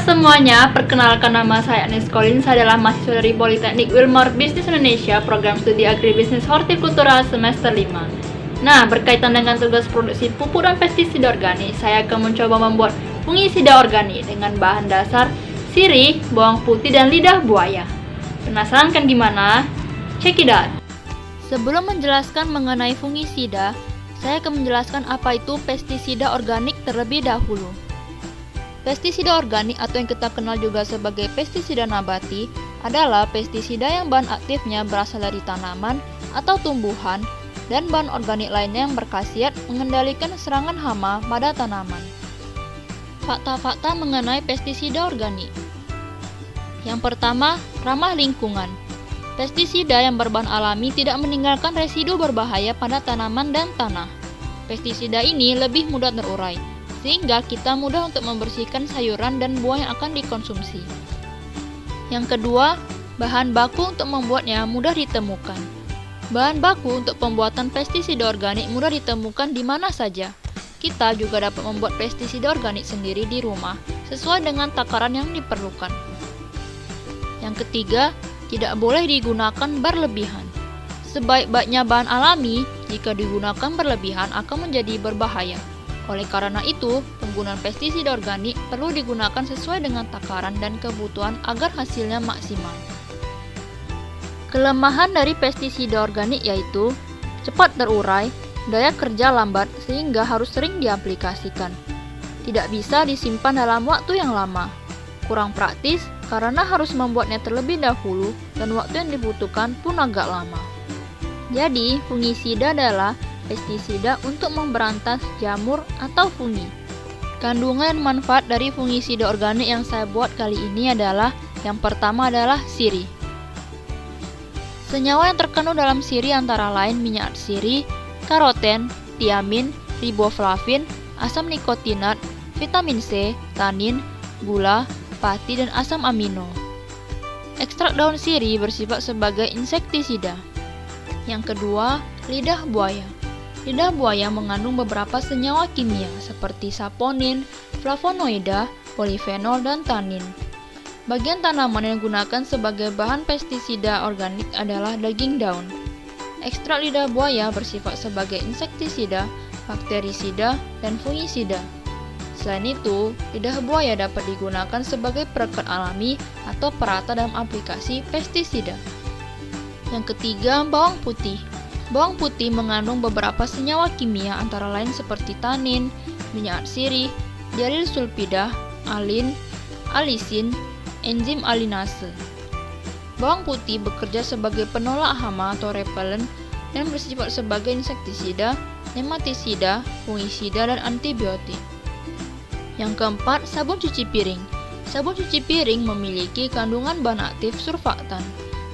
semuanya, perkenalkan nama saya Agnes Collins, saya adalah mahasiswa dari Politeknik Wilmar Bisnis Indonesia, program studi Agribisnis Hortikultura semester 5. Nah, berkaitan dengan tugas produksi pupuk dan pestisida organik, saya akan mencoba membuat fungisida organik dengan bahan dasar sirih, bawang putih, dan lidah buaya. Penasaran kan gimana? Check it out! Sebelum menjelaskan mengenai fungisida, saya akan menjelaskan apa itu pestisida organik terlebih dahulu. Pestisida organik atau yang kita kenal juga sebagai pestisida nabati adalah pestisida yang bahan aktifnya berasal dari tanaman atau tumbuhan dan bahan organik lainnya yang berkhasiat mengendalikan serangan hama pada tanaman. Fakta-fakta mengenai pestisida organik. Yang pertama, ramah lingkungan. Pestisida yang berbahan alami tidak meninggalkan residu berbahaya pada tanaman dan tanah. Pestisida ini lebih mudah terurai, sehingga kita mudah untuk membersihkan sayuran dan buah yang akan dikonsumsi. Yang kedua, bahan baku untuk membuatnya mudah ditemukan. Bahan baku untuk pembuatan pestisida organik mudah ditemukan di mana saja. Kita juga dapat membuat pestisida organik sendiri di rumah, sesuai dengan takaran yang diperlukan. Yang ketiga, tidak boleh digunakan berlebihan. Sebaik-baiknya bahan alami, jika digunakan berlebihan akan menjadi berbahaya. Oleh karena itu, penggunaan pestisida organik perlu digunakan sesuai dengan takaran dan kebutuhan agar hasilnya maksimal. Kelemahan dari pestisida organik yaitu cepat terurai, daya kerja lambat sehingga harus sering diaplikasikan. Tidak bisa disimpan dalam waktu yang lama. Kurang praktis karena harus membuatnya terlebih dahulu dan waktu yang dibutuhkan pun agak lama. Jadi, fungisida adalah pestisida untuk memberantas jamur atau fungi. Kandungan manfaat dari fungisida organik yang saya buat kali ini adalah yang pertama adalah sirih. Senyawa yang terkandung dalam sirih antara lain minyak sirih, karoten, tiamin, riboflavin, asam nikotinat, vitamin C, tanin, gula, pati, dan asam amino. Ekstrak daun sirih bersifat sebagai insektisida. Yang kedua, lidah buaya. Lidah buaya mengandung beberapa senyawa kimia seperti saponin, flavonoida, polifenol, dan tanin. Bagian tanaman yang digunakan sebagai bahan pestisida organik adalah daging daun. Ekstrak lidah buaya bersifat sebagai insektisida, bakterisida, dan fungisida. Selain itu, lidah buaya dapat digunakan sebagai perekat alami atau perata dalam aplikasi pestisida. Yang ketiga, bawang putih. Bawang putih mengandung beberapa senyawa kimia antara lain seperti tanin, minyak sirih, dialil sulfida, alin, alisin, enzim alinase. Bawang putih bekerja sebagai penolak hama atau repelen dan bersifat sebagai insektisida, nematisida, fungisida, dan antibiotik. Yang keempat, sabun cuci piring. Sabun cuci piring memiliki kandungan bahan aktif surfaktan.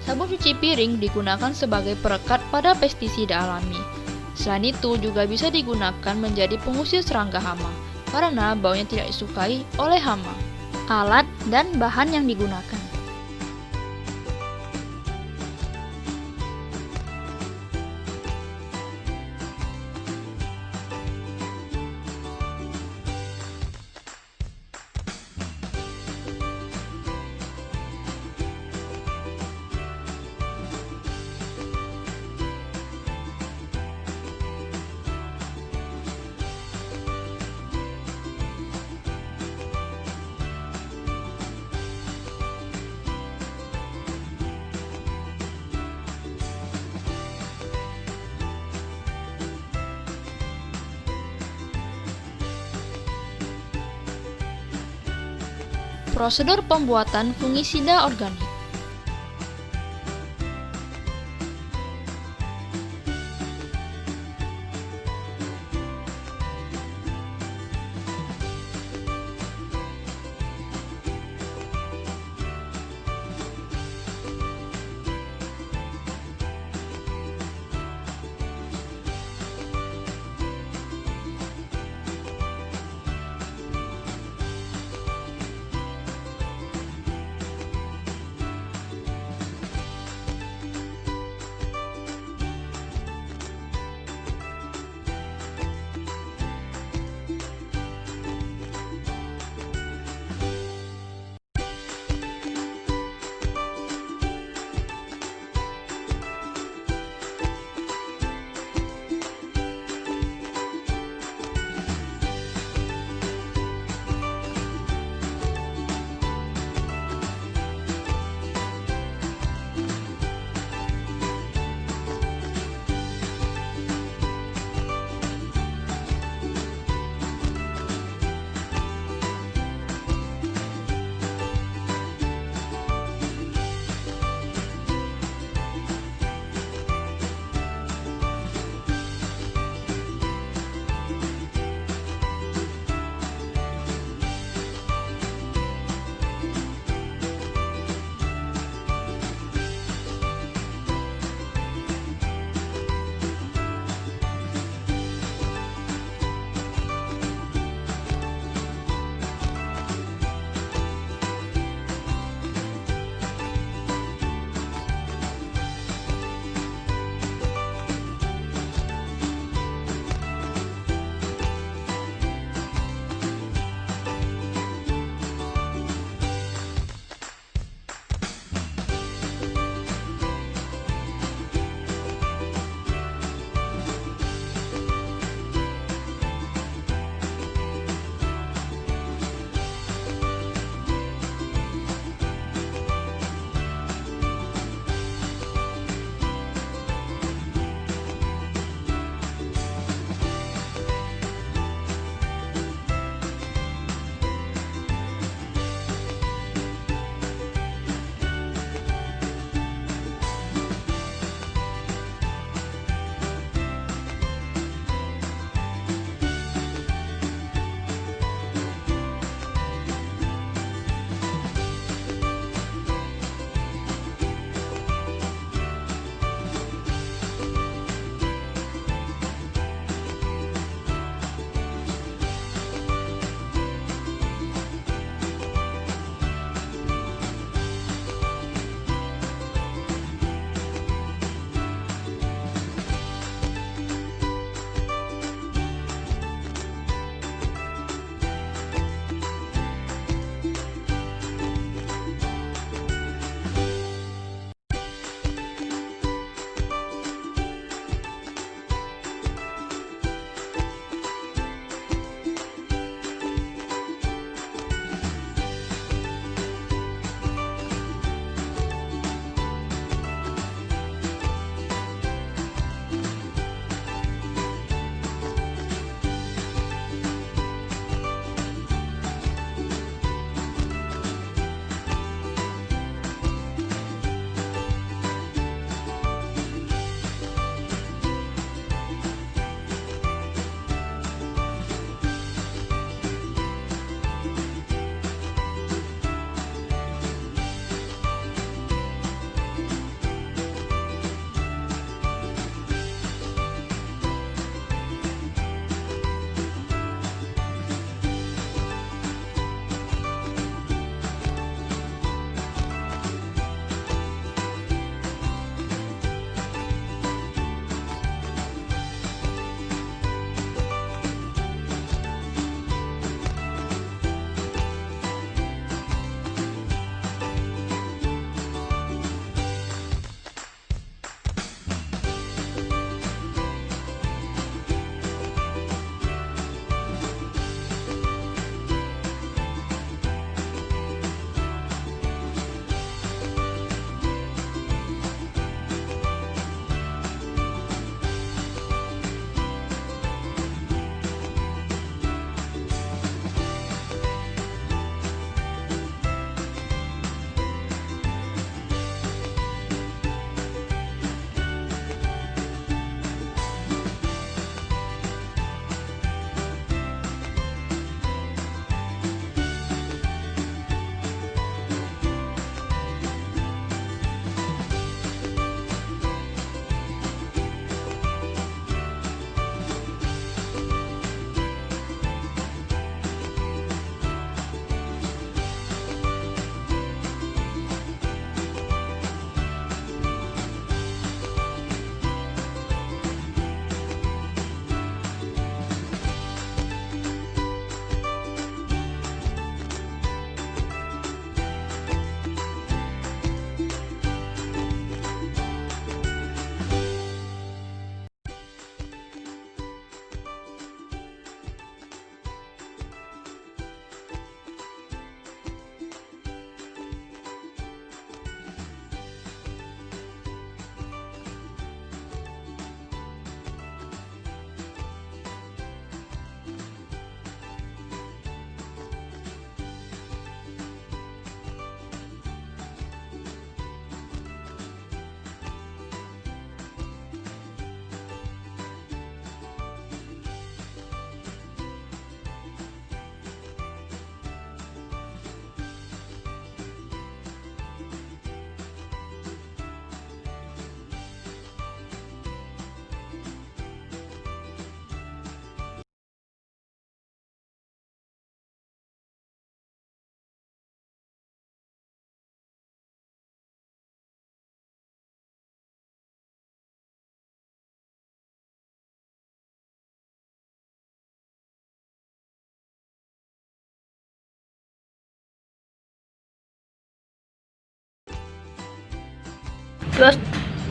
Sabun cuci piring digunakan sebagai perekat pada pestisida alami. Selain itu juga bisa digunakan menjadi pengusir serangga hama, karena baunya tidak disukai oleh hama. Alat dan bahan yang digunakan. Prosedur pembuatan fungisida organik.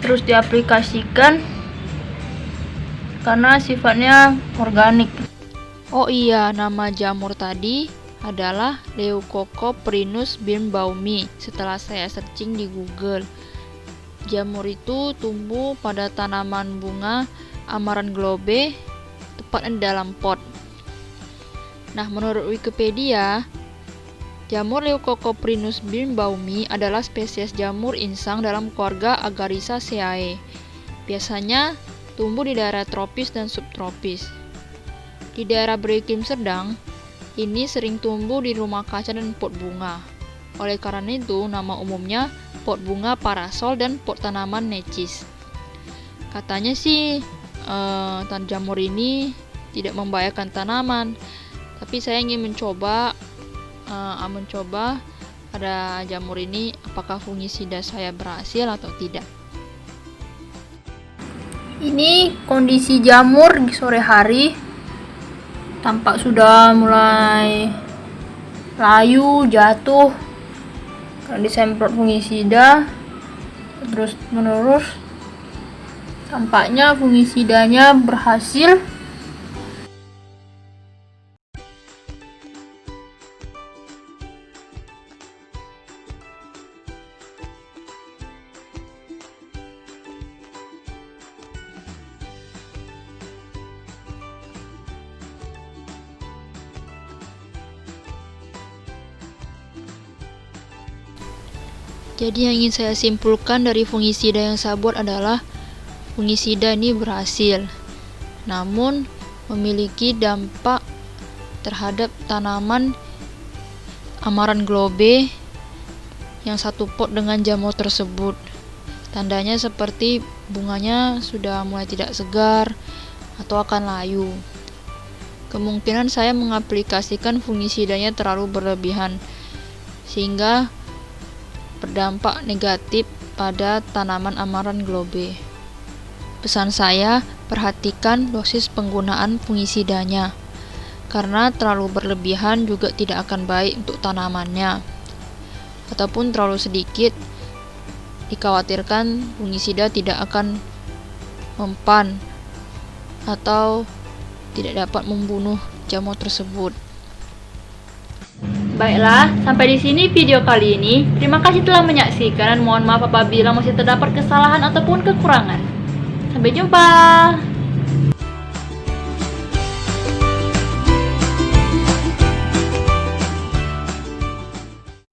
terus diaplikasikan karena sifatnya organik. Oh iya, nama jamur tadi adalah Leucocoprinus birnbaumi setelah saya searching di Google. Jamur itu tumbuh pada tanaman bunga Amaranth globe, tepatnya di dalam pot. Nah, menurut Wikipedia, jamur Leucocoprinus birnbaumi adalah spesies jamur insang dalam keluarga Agaricaceae. Biasanya tumbuh di daerah tropis dan subtropis. Di daerah beriklim sedang, ini sering tumbuh di rumah kaca dan pot bunga. Oleh karena itu, nama umumnya pot bunga parasol dan pot tanaman necis. Katanya sih, jamur ini tidak membahayakan tanaman, tapi saya ingin mencoba pada jamur ini apakah fungisida saya berhasil atau tidak. Ini kondisi jamur di sore hari. Tampak sudah mulai layu, jatuh karena disemprot fungisida terus menerus. Tampaknya fungisidanya berhasil. Jadi yang ingin saya simpulkan dari fungisida yang saya buat adalah fungisida ini berhasil, namun memiliki dampak terhadap tanaman Amaranth globe yang satu pot dengan jamur tersebut. Tandanya seperti bunganya sudah mulai tidak segar atau akan layu. Kemungkinan saya mengaplikasikan fungisidanya terlalu berlebihan sehingga berdampak negatif pada tanaman Amaranth globe. Pesan saya, perhatikan dosis penggunaan fungisidanya, karena terlalu berlebihan juga tidak akan baik untuk tanamannya. Ataupun terlalu sedikit, dikhawatirkan fungisida tidak akan mempan atau tidak dapat membunuh jamur tersebut. Baiklah, sampai di sini video kali ini. Terima kasih telah menyaksikan dan mohon maaf apabila masih terdapat kesalahan ataupun kekurangan. Sampai jumpa.